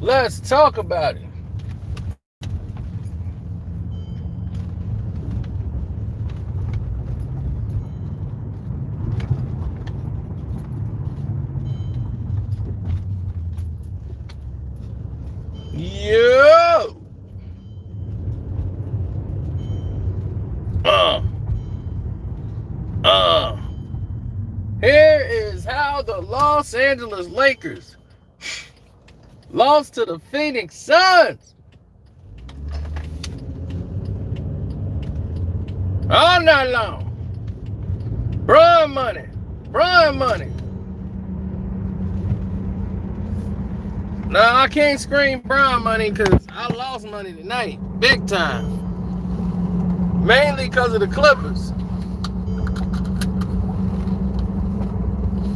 Let's talk about it. Yo! Uh, uh. Here is how the Los Angeles Lakers lost to the Phoenix Suns. All night long. Brian money. Brian money. Now, I can't scream Brian money because I lost money tonight. Big time. Mainly because of the Clippers.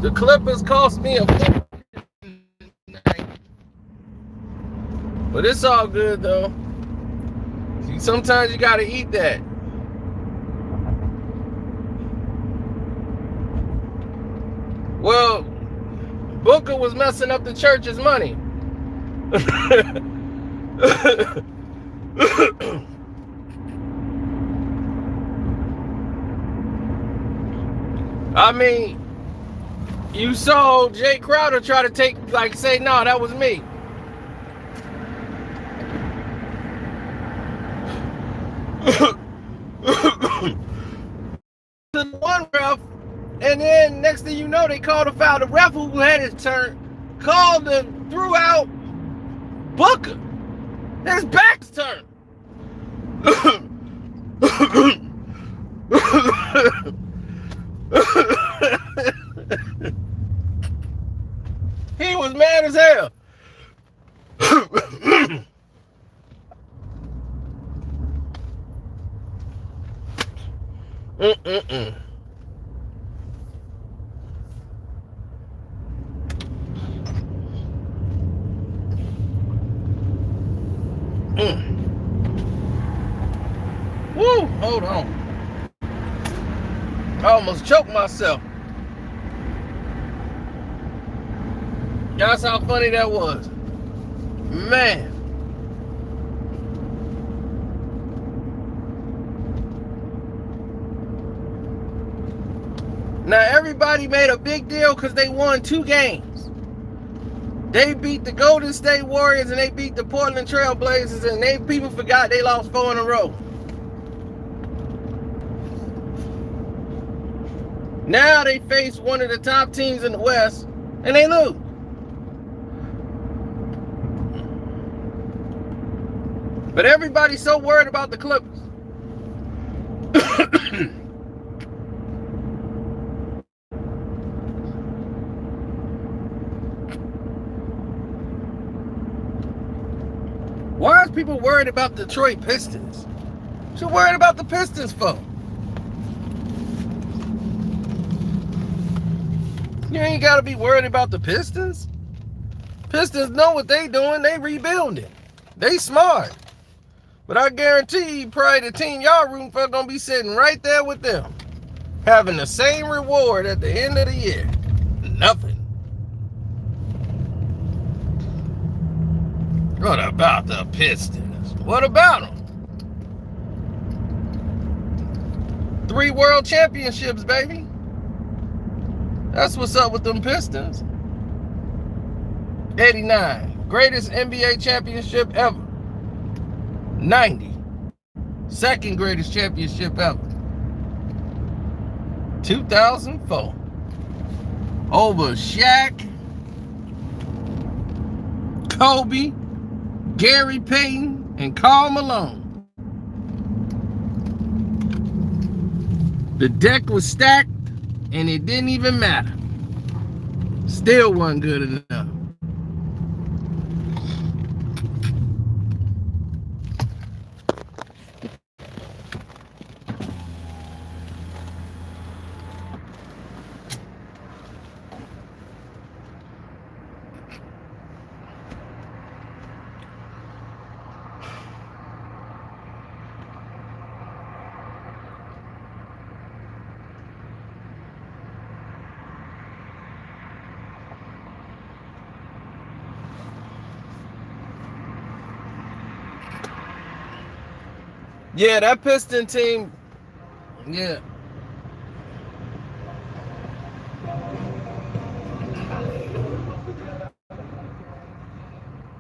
The Clippers cost me a night. But it's all good, though. See, sometimes you got to eat that. Well, Booker was messing up the church's money. I mean, you saw Jay Crowder try to say, no, that was me. To one ref, and then next thing you know, they called a foul. The ref who had his turn called and threw out Booker. His back's turned. He was mad as hell. Woo, hold on. I almost choked myself. That's how funny that was. Man. Now, everybody made a big deal because they won 2 games. They beat the Golden State Warriors and they beat the Portland Trail Blazers, and people forgot they lost 4 in a row. Now they face one of the top teams in the West and they lose. But everybody's so worried about the Clippers. Why is people worried about the Detroit Pistons? What you worried about the Pistons for? You ain't got to be worried about the Pistons. Pistons know what they doing. They rebuilding. They smart. But I guarantee you, probably the team y'all rooting for gonna be sitting right there with them, having the same reward at the end of the year. Nothing. What about the Pistons? What about them? 3 world championships, baby. That's what's up with them Pistons. 89, greatest NBA championship ever. 90, second greatest championship ever. 2004, over Shaq, Kobe, Gary Payton, and Karl Malone. The deck was stacked, and it didn't even matter. Still wasn't good enough. Yeah, that Piston team. Yeah.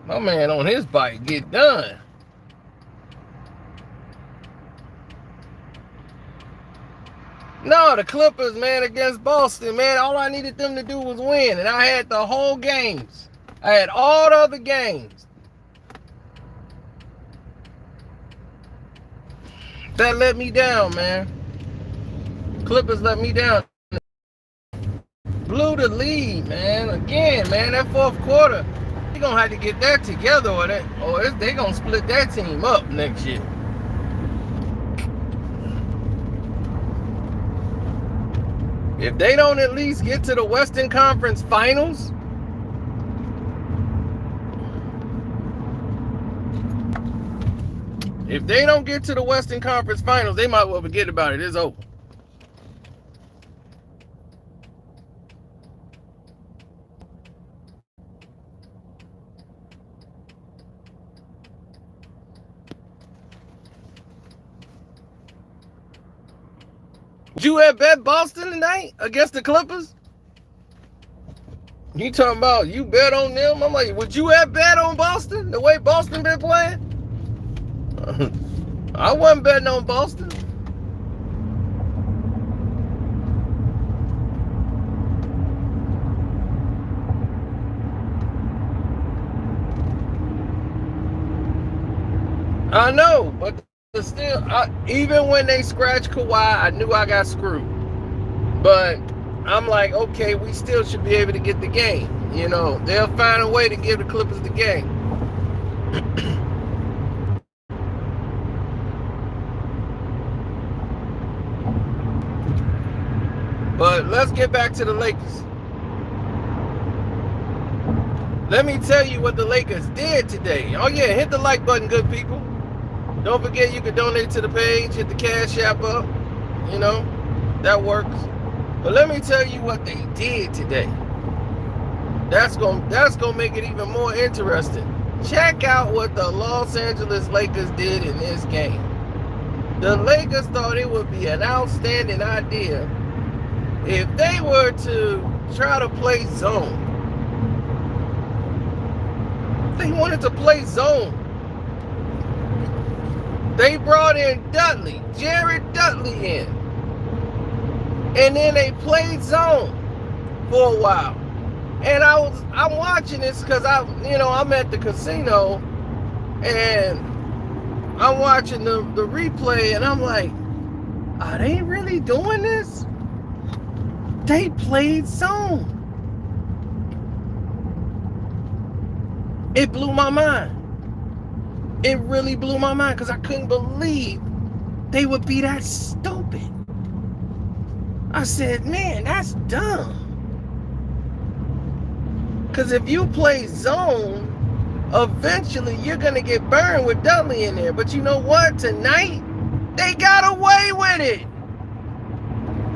My man on his bike get done. No, the Clippers, man, against Boston, man. All I needed them to do was win, and I had the whole games. I had all the other games. That let me down, man. Clippers let me down. Blew the lead, man. Again, man, that fourth quarter, they gonna have to get that together, or they gonna split that team up next year. If they don't at least get to the Western Conference Finals, if they don't get to the Western Conference Finals, they might well forget about it. It's over. Would you have bet Boston tonight against the Clippers? You talking about you bet on them? I'm like, would you have bet on Boston the way Boston been playing? I wasn't betting on Boston. I know, but still, even when they scratched Kawhi, I knew I got screwed. But I'm like, okay, we still should be able to get the game. You know, they'll find a way to give the Clippers the game. But let's get back to the Lakers. Let me tell you what the Lakers did today. Oh yeah, hit the like button, good people. Don't forget you can donate to the page, hit the Cash App up. You know, that works. But let me tell you what they did today. That's gonna make it even more interesting. Check out what the Los Angeles Lakers did in this game. The Lakers thought it would be an outstanding idea if they were to try to play zone. They wanted to play zone. They brought in Dudley, Jared Dudley in. And then they played zone for a while. And I'm watching this because I'm at the casino and I'm watching the replay and I'm like, are they really doing this? They played zone. It blew my mind. It really blew my mind because I couldn't believe they would be that stupid. I said, man, that's dumb. Because if you play zone, eventually you're going to get burned with Dudley in there. But you know what? Tonight, they got away with it.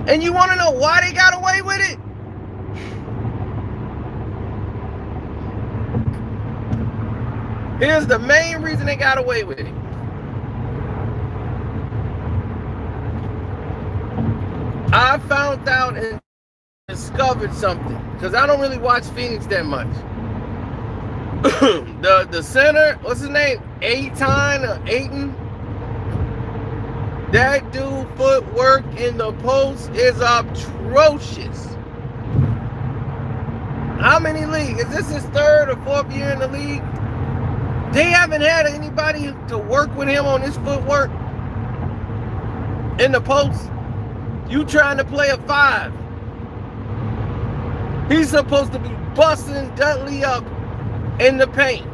And you want to know why they got away with it? Here's the main reason they got away with it. I found out and discovered something because I don't really watch Phoenix that much. the center, what's his name? Ayton. That dude footwork in the post is atrocious. How many leagues? Is this his third or fourth year in the league? They haven't had anybody to work with him on his footwork in the post. You trying to play a 5. He's supposed to be busting Dudley up in the paint.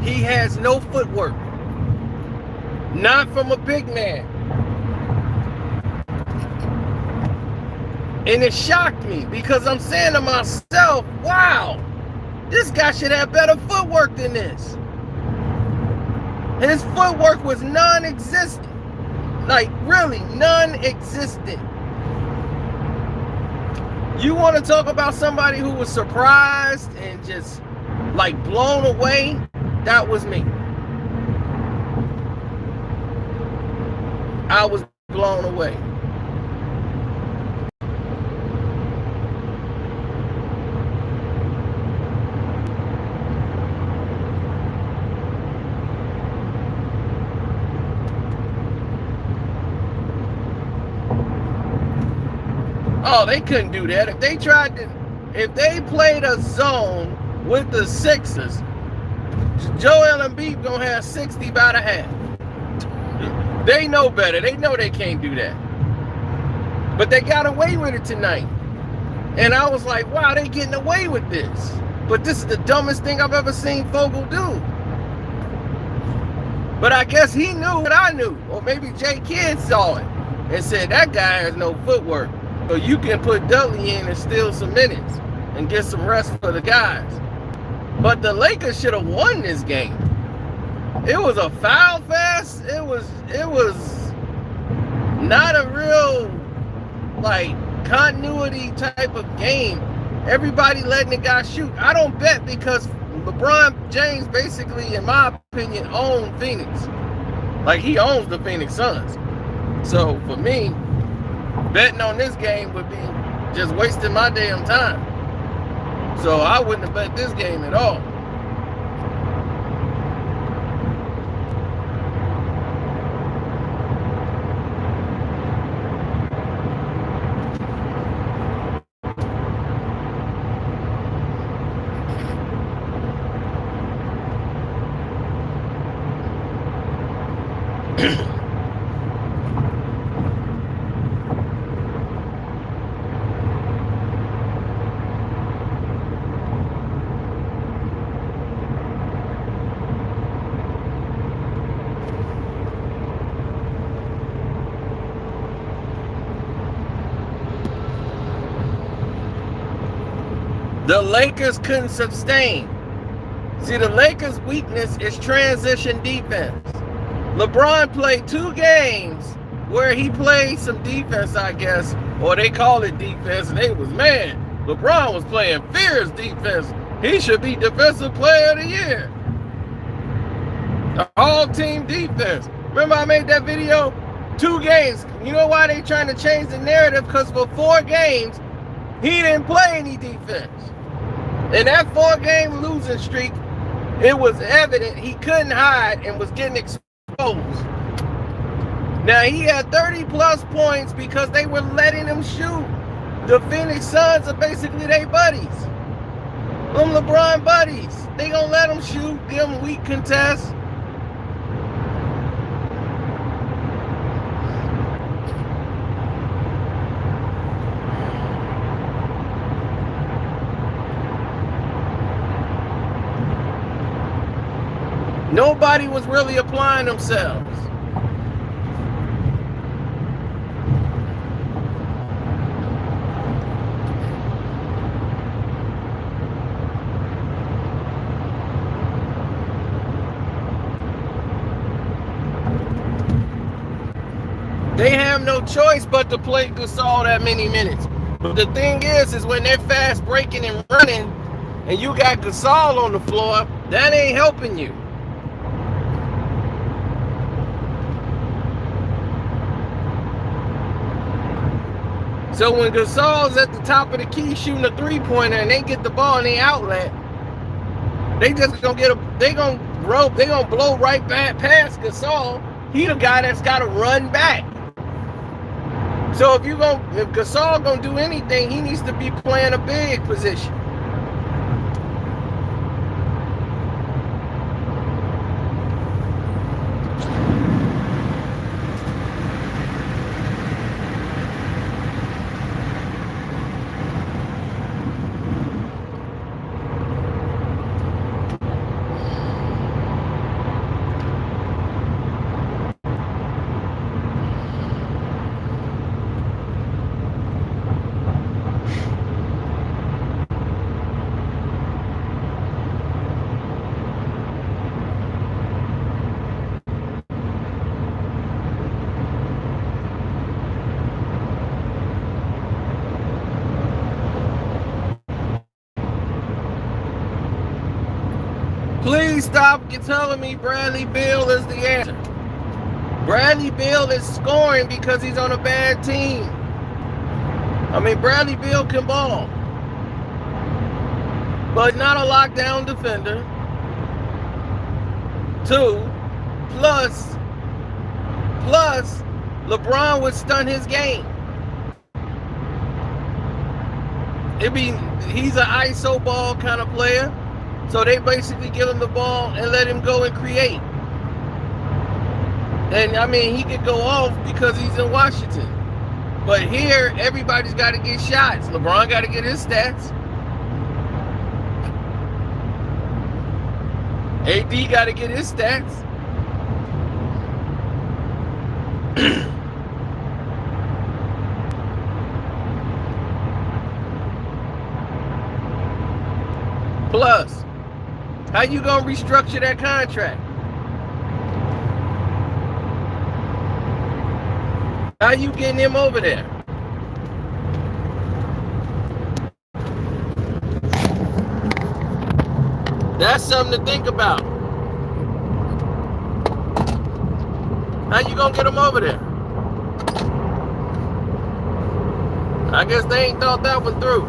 He has no footwork. Not from a big man. And it shocked me because I'm saying to myself, wow, this guy should have better footwork than this. His footwork was non-existent. Like, really, non-existent. You want to talk about somebody who was surprised and just like blown away, that was me. I was blown away. Oh, they couldn't do that. If they played a zone with the Sixers, Joel Embiid gonna have 60 by the half. They know better. They know they can't do that. But they got away with it tonight. And I was like, wow, they getting away with this. But this is the dumbest thing I've ever seen Vogel do. But I guess he knew what I knew. Or maybe Jay Kidd saw it and said, that guy has no footwork. So you can put Dudley in and steal some minutes and get some rest for the guys. But the Lakers should have won this game. It was a foul fest. It was not a real like continuity type of game. Everybody letting the guy shoot. I don't bet because LeBron James basically, in my opinion, owns Phoenix. Like he owns the Phoenix Suns. So for me, betting on this game would be just wasting my damn time. So I wouldn't have bet this game at all. The Lakers couldn't sustain. See, the Lakers' weakness is transition defense. LeBron played 2 games where he played some defense, I guess, or they call it defense, and they was, man, LeBron was playing fierce defense. He should be Defensive Player of the Year. The all-team defense. Remember I made that video? 2 games. You know why they trying to change the narrative? Because for 4 games, he didn't play any defense. In that 4-game losing streak, it was evident he couldn't hide and was getting exposed. Now, he had 30-plus points because they were letting him shoot. The Phoenix Suns are basically their buddies. Them LeBron buddies. They gonna let him shoot, give him weak contests. Nobody was really applying themselves. They have no choice but to play Gasol that many minutes. But the thing is when they're fast breaking and running and you got Gasol on the floor, that ain't helping you. So when Gasol's at the top of the key shooting a 3-pointer and they get the ball in the outlet, they just gonna they gonna blow right back past Gasol. He the guy that's gotta run back. So if Gasol gonna do anything, he needs to be playing a big position. Please stop telling me Bradley Beal is the answer. Bradley Beal is scoring because he's on a bad team. I mean, Bradley Beal can ball, but not a lockdown defender. 2, plus LeBron would stun his game. He's an ISO ball kind of player, so they basically give him the ball and let him go and create. And I mean, he could go off because he's in Washington. But here, everybody's got to get shots. LeBron got to get his stats. AD got to get his stats. Plus, how you gonna restructure that contract? How you getting him over there? That's something to think about. How you gonna get him over there? I guess they ain't thought that one through.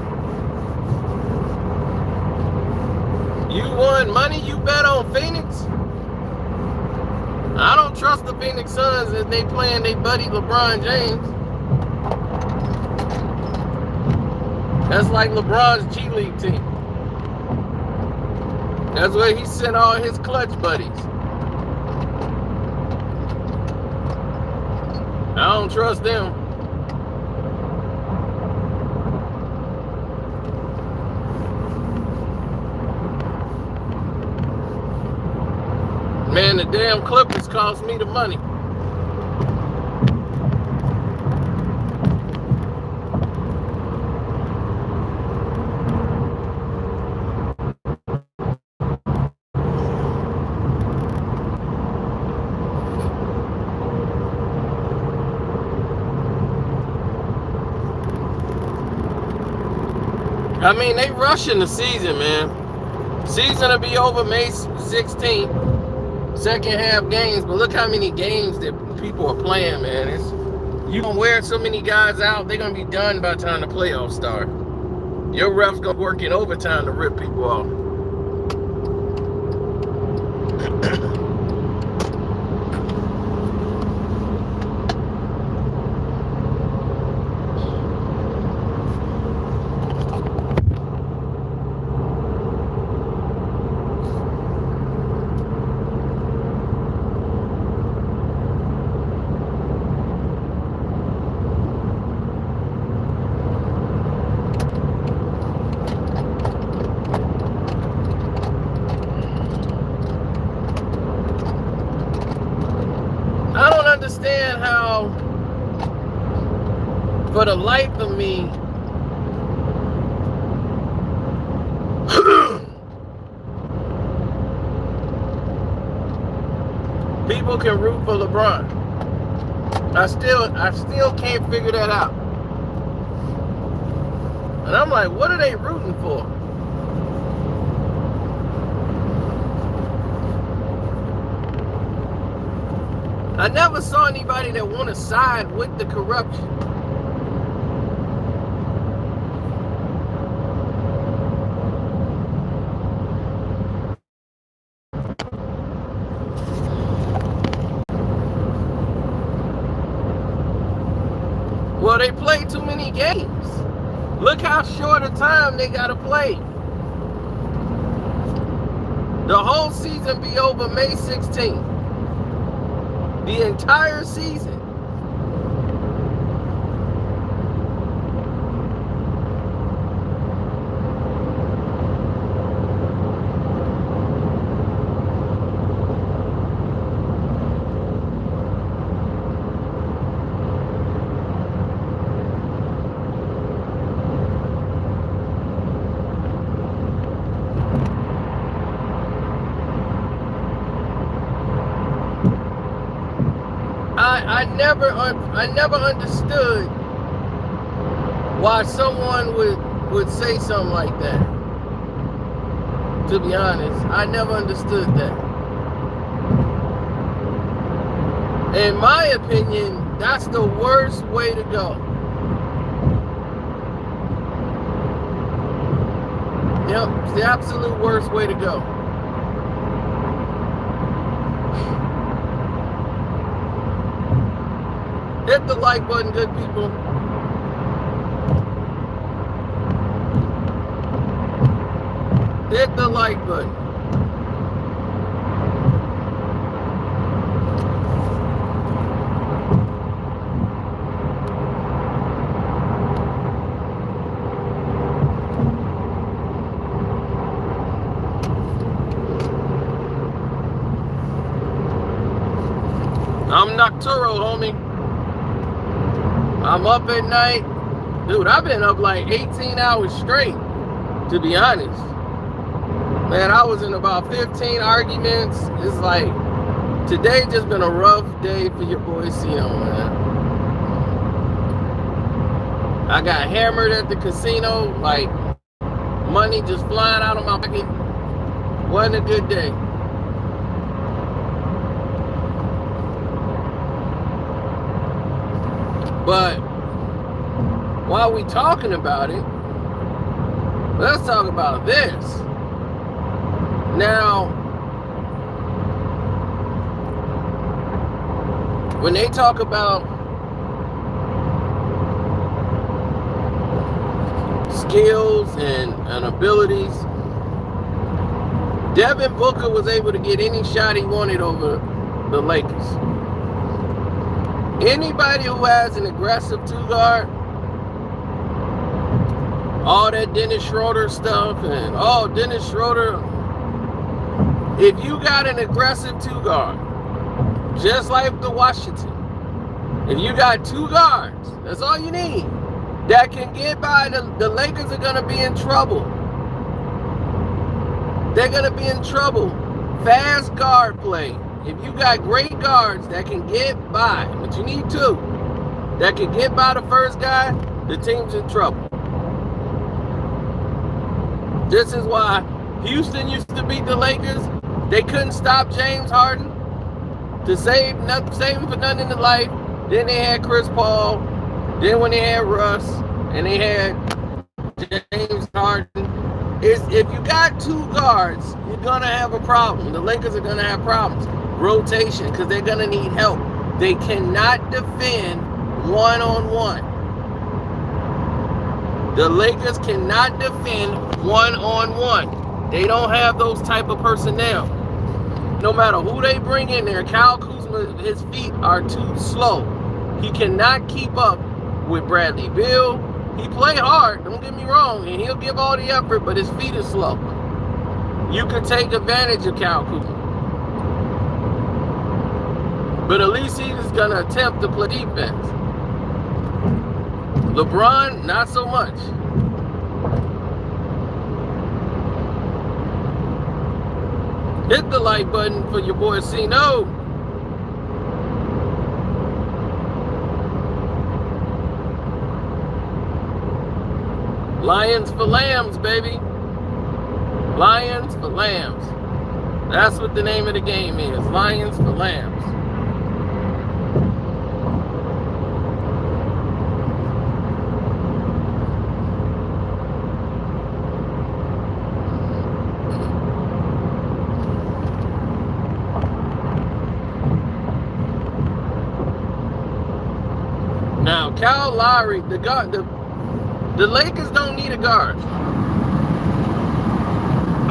You won money, you bet on Phoenix? I don't trust the Phoenix Suns as they playing their buddy LeBron James. That's like LeBron's G League team. That's where he sent all his clutch buddies. I don't trust them. Man, the damn Clippers cost me the money. I mean, they rushing the season, man. Season will be over May 16th. Second half games, but look how many games that people are playing, man. You gonna wear so many guys out, they're gonna be done by the time the playoffs start. Your refs gonna work in overtime to rip people off. Understand how, for the life of me, people can root for LeBron. I still can't figure that out. And I'm like, what are they rooting for? I never saw anybody that want to side with the corruption. Well, they play too many games. Look how short a time they got to play. The whole season be over May 16th. The entire season. I never understood why someone would say something like that. To be honest, I never understood that. In my opinion, that's the worst way to go. Yep, it's the absolute worst way to go. Hit the like button, good people. Hit the like button. I'm Nocturo, homie. I'm up at night. Dude, I've been up like 18 hours straight, to be honest. Man, I was in about 15 arguments. It's like, today just been a rough day for your boy Cino, man. I got hammered at the casino, like money just flying out of my pocket. Wasn't a good day. But while we talking about it, let's talk about this. Now, when they talk about skills and abilities, Devin Booker was able to get any shot he wanted over the Lakers. Anybody who has an aggressive two-guard, all that Dennis Schroeder stuff, and Dennis Schroeder, if you got an aggressive two-guard, just like the Washington, if you got two guards, that's all you need, that can get by, the Lakers are going to be in trouble. They're going to be in trouble. Fast guard play. If you got great guards that can get by, but you need two, that can get by the first guy, the team's in trouble. This is why Houston used to beat the Lakers. They couldn't stop James Harden to save him for nothing in life. Then they had Chris Paul. Then when they had Russ and they had James Harden, if you got two guards, you're gonna have a problem. The Lakers are gonna have problems. Rotation, because they're gonna need help. They cannot defend one-on-one. The Lakers cannot defend one-on-one. They don't have those type of personnel. No matter who they bring in there, Kyle Kuzma, his feet are too slow. He cannot keep up with Bradley Beal. He play hard, don't get me wrong, and he'll give all the effort, but his feet are slow. You could take advantage of Kyle Kuzma. But at least he's going to attempt to play defense. LeBron, not so much. Hit the like button for your boy Cino. Lions for lambs, baby. Lions for lambs. That's what the name of the game is. Lions for lambs. Now, Kyle Lowry, the Lakers don't need a guard.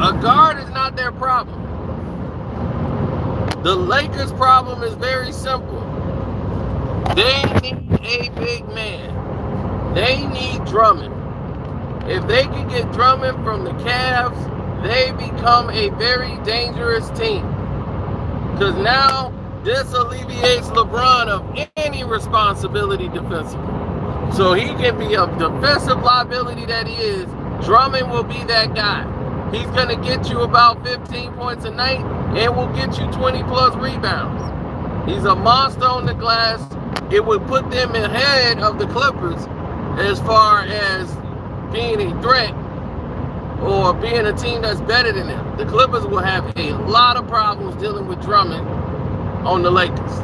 A guard is not their problem. The Lakers' problem is very simple. They need a big man. They need Drummond. If they can get Drummond from the Cavs, they become a very dangerous team. Because now, this alleviates LeBron of any responsibility defensively. So he can be a defensive liability that he is. Drummond will be that guy. He's going to get you about 15 points a night and will get you 20 plus rebounds. He's a monster on the glass. It would put them ahead of the Clippers as far as being a threat or being a team that's better than them. The Clippers will have a lot of problems dealing with Drummond on the Lakers.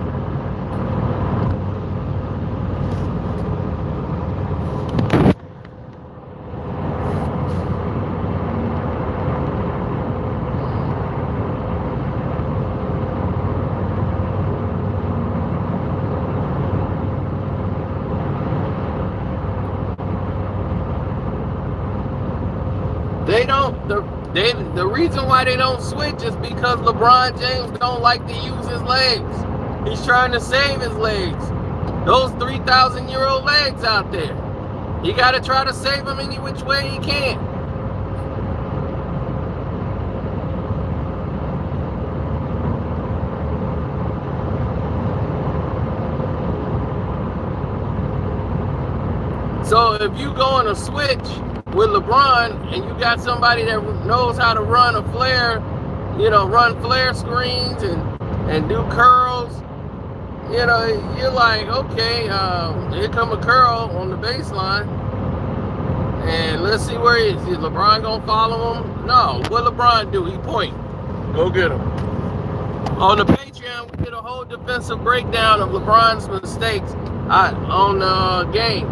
The reason why they don't switch is because LeBron James don't like to use his legs. He's trying to save his legs. Those 3,000-year-old legs out there. He got to try to save them any which way he can. So if you go on a switch with LeBron and you got somebody that knows how to run a flare, run flare screens and do curls, you're like, okay, here come a curl on the baseline, and let's see where he is. Is LeBron gonna follow him? No. What LeBron do? He point. Go get him. On the Patreon, we did a whole defensive breakdown of LeBron's mistakes on the game.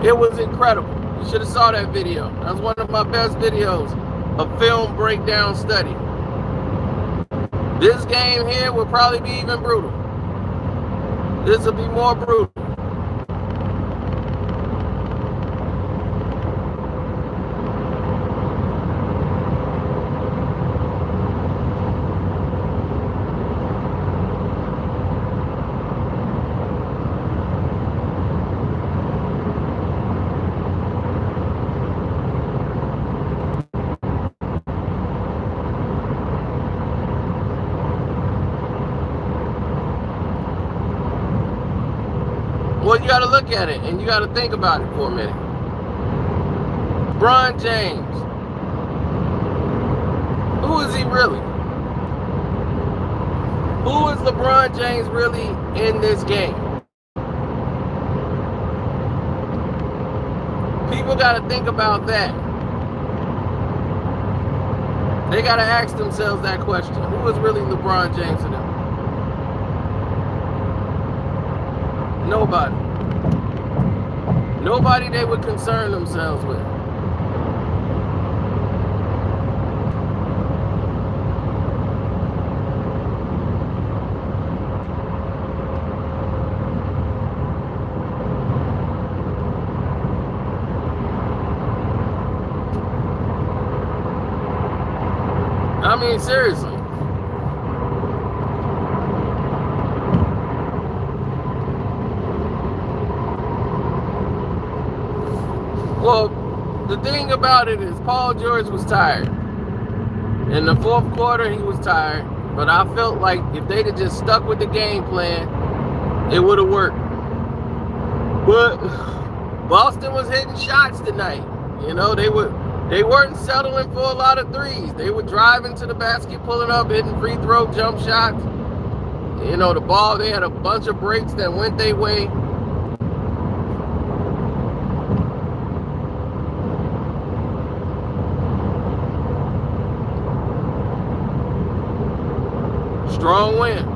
It was incredible. You should have saw that video. That was one of my best videos, a film breakdown study. This game here will probably be even brutal. This will be more brutal. Well, you got to look at it and you got to think about it for a minute. LeBron James, who is he really? Who is LeBron James really in this game? People got to think about that. They got to ask themselves that question. Who is really LeBron James to them? Nobody. Nobody they would concern themselves with. I mean, seriously. Well, the thing about it is Paul George was tired. In the fourth quarter, he was tired. But I felt like if they'd have just stuck with the game plan, it would have worked. But Boston was hitting shots tonight. They weren't settling for a lot of threes. They were driving to the basket, pulling up, hitting free throw jump shots. The ball, they had a bunch of breaks that went their way. Strong win.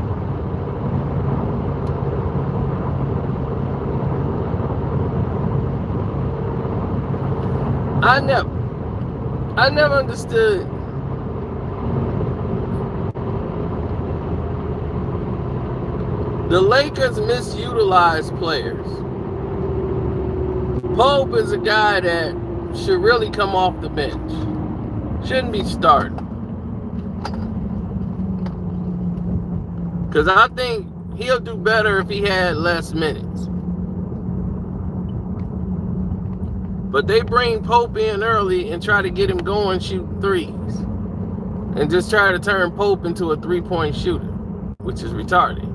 I never understood the Lakers misutilize players. Pope is a guy that should really come off the bench. Shouldn't be starting. Because I think he'll do better if he had less minutes. But they bring Pope in early and try to get him going shooting threes. And just try to turn Pope into a three-point shooter, which is retarded.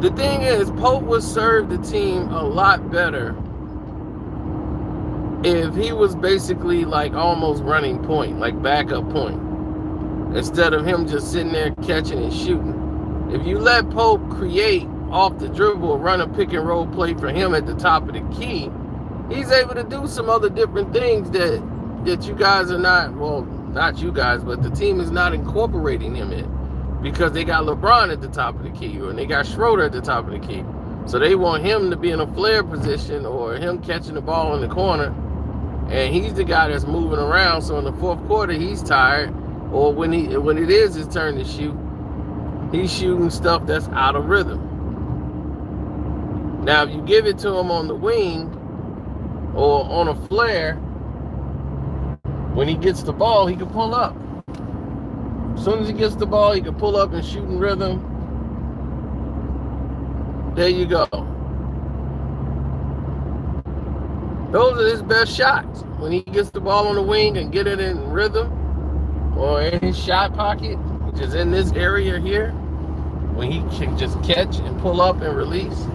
The thing is, Pope would serve the team a lot better if he was basically like almost running point, like backup point, instead of him just sitting there catching and shooting. If you let Pope create off the dribble or run a pick and roll play for him at the top of the key, he's able to do some other different things that you guys are not, well, not you guys, but the team is not incorporating him in, because they got LeBron at the top of the key, or they got Schroeder at the top of the key. So they want him to be in a flare position, or him catching the ball in the corner, and he's the guy that's moving around. So in the fourth quarter, he's tired, or when it is his turn to shoot, he's shooting stuff that's out of rhythm. Now, if you give it to him on the wing or on a flare, when he gets the ball, he can pull up. As soon as he gets the ball, he can pull up and shoot in rhythm. There you go. Those are his best shots. When he gets the ball on the wing and get it in rhythm, or in his shot pocket, which is in this area here, when he can just catch and pull up and release.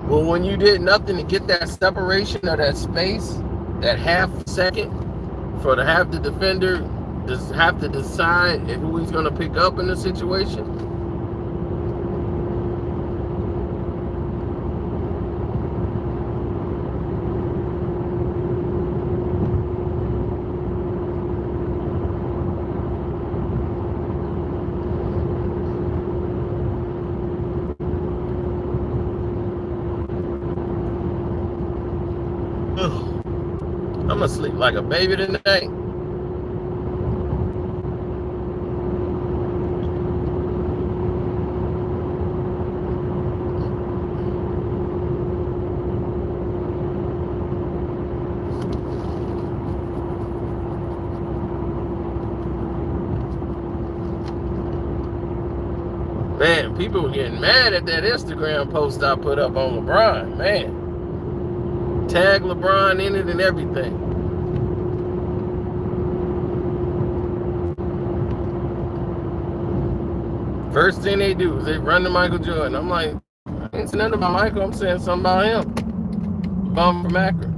Well, when you did nothing to get that separation or that space, that half second, for to have the defender just have to decide who he's going to pick up in the situation. I'm gonna sleep like a baby tonight. Man, people were getting mad at that Instagram post I put up on LeBron. Man, tag LeBron in it and everything. First thing they do is they run to Michael Jordan. I'm like, I ain't saying nothing about Michael. I'm saying something about him. Bum from Akron.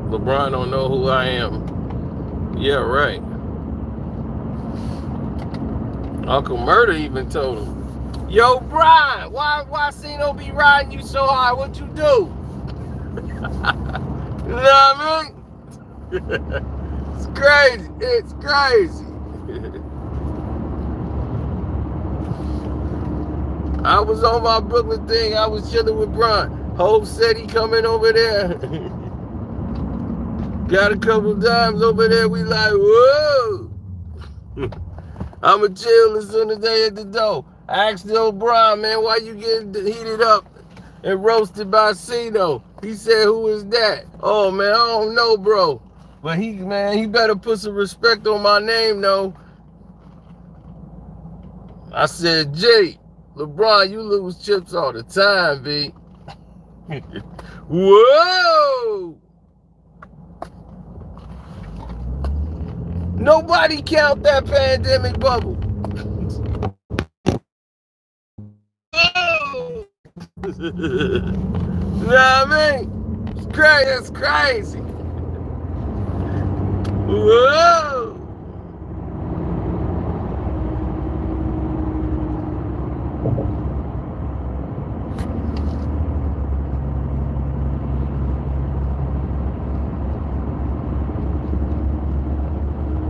LeBron don't know who I am. Yeah, right. Uncle Murder even told him, "Yo, Brian, why Cino be riding you so hard? What you do?" You know what I mean? It's crazy. It's crazy. I was on my Brooklyn thing. I was chilling with Brian. Hope said he coming over there. Got a couple times over there. We like, whoa. I'ma chill as soon as they hit the door. I asked O'Brien, man, why you getting heated up and roasted by Cino? He said, who is that? Oh, man, I don't know, bro. But he better put some respect on my name, though. I said, Jay, LeBron, you lose chips all the time, B. Whoa! Nobody count that pandemic bubble. You know what I mean? It's crazy. It's crazy. Whoa!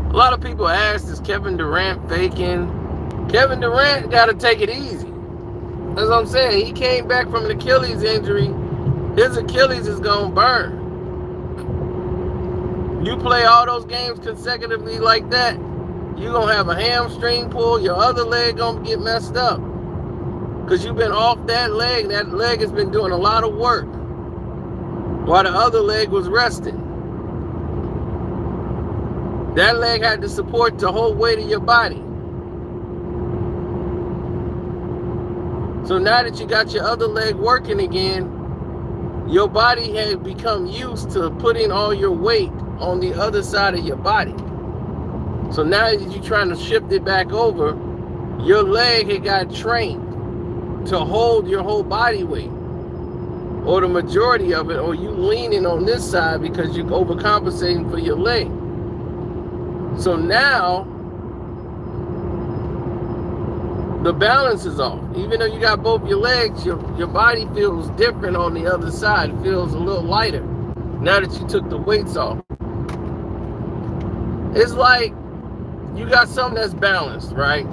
A lot of people ask, is Kevin Durant faking? Kevin Durant got to take it easy. That's what I'm saying. He came back from an Achilles injury. His Achilles is going to burn. You play all those games consecutively like that, you're going to have a hamstring pull. Your other leg going to get messed up. Because you've been off that leg. That leg has been doing a lot of work while the other leg was resting. That leg had to support the whole weight of your body. So now that you got your other leg working again, your body had become used to putting all your weight on the other side of your body. So now that you're trying to shift it back over, your leg had got trained to hold your whole body weight, or the majority of it, or you leaning on this side because you're overcompensating for your leg. So now the balance is off. Even though you got both your legs, your body feels different on the other side. It feels a little lighter now that you took the weights off. It's like you got something that's balanced, right?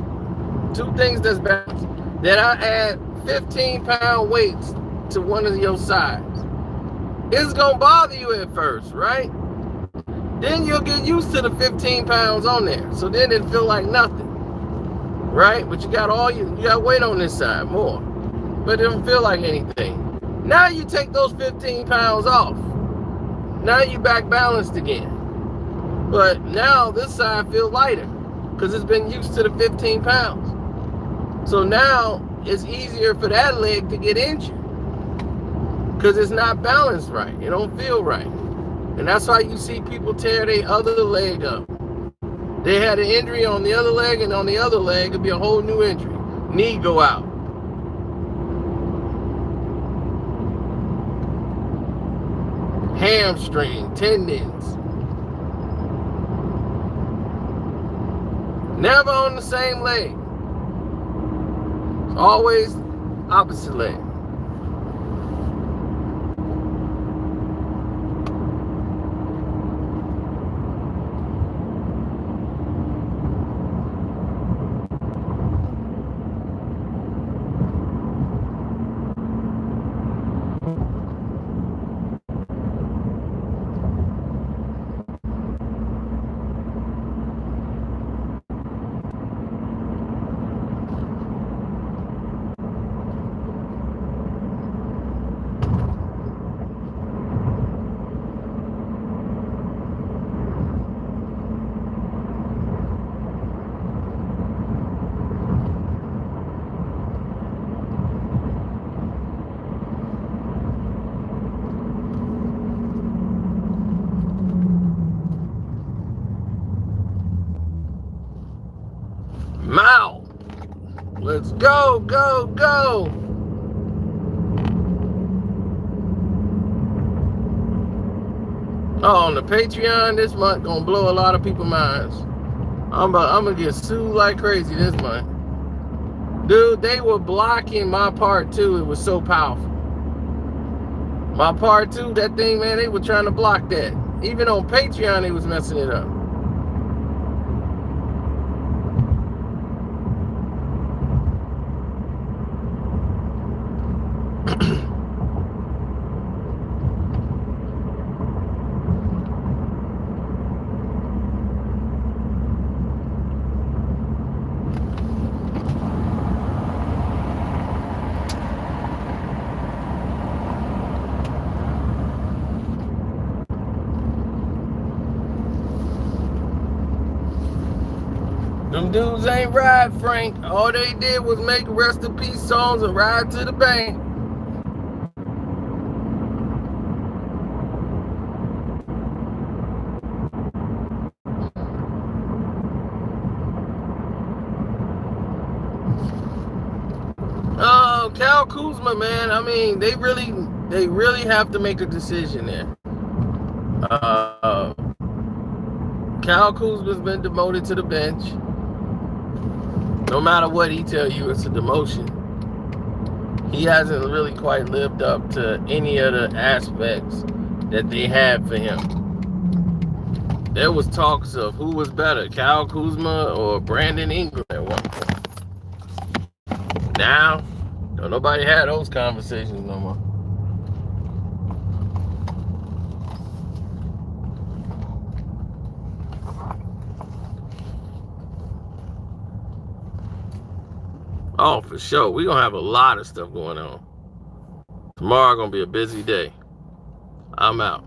Two things that's balanced. Then I add 15-pound weights to one of your sides. It's gonna bother you at first, right? Then you'll get used to the 15 pounds on there. So then it'll feel like nothing, right? But you got you got weight on this side more, but it don't feel like anything. Now you take those 15 pounds off. Now you back balanced again. But now this side feels lighter because it's been used to the 15 pounds. So now it's easier for that leg to get injured because it's not balanced right. It don't feel right. And that's why you see people tear their other leg up. They had an injury on the other leg, and on the other leg, it'd be a whole new injury. Knee go out. Hamstring, tendons. Never on the same leg. It's always opposite leg. Mouth. Let's go, go, go. Oh, on the Patreon this month gonna blow a lot of people's minds. I'm gonna get sued like crazy this month. Dude, they were blocking my part 2. It was so powerful. My part 2, that thing, man, they were trying to block that. Even on Patreon, they was messing it up. Them dudes ain't ride, Frank. All they did was make rest in peace songs and ride to the bank. Cal Kuzma, man. I mean, they really have to make a decision there. Cal Kuzma's been demoted to the bench. No matter what he tell you, it's a demotion. He hasn't really quite lived up to any of the aspects that they had for him. There was talks of who was better, Cal Kuzma or Brandon Ingram at one point. Now, don't nobody have those conversations no more. Oh, for sure. We're going to have a lot of stuff going on. Tomorrow going to be a busy day. I'm out.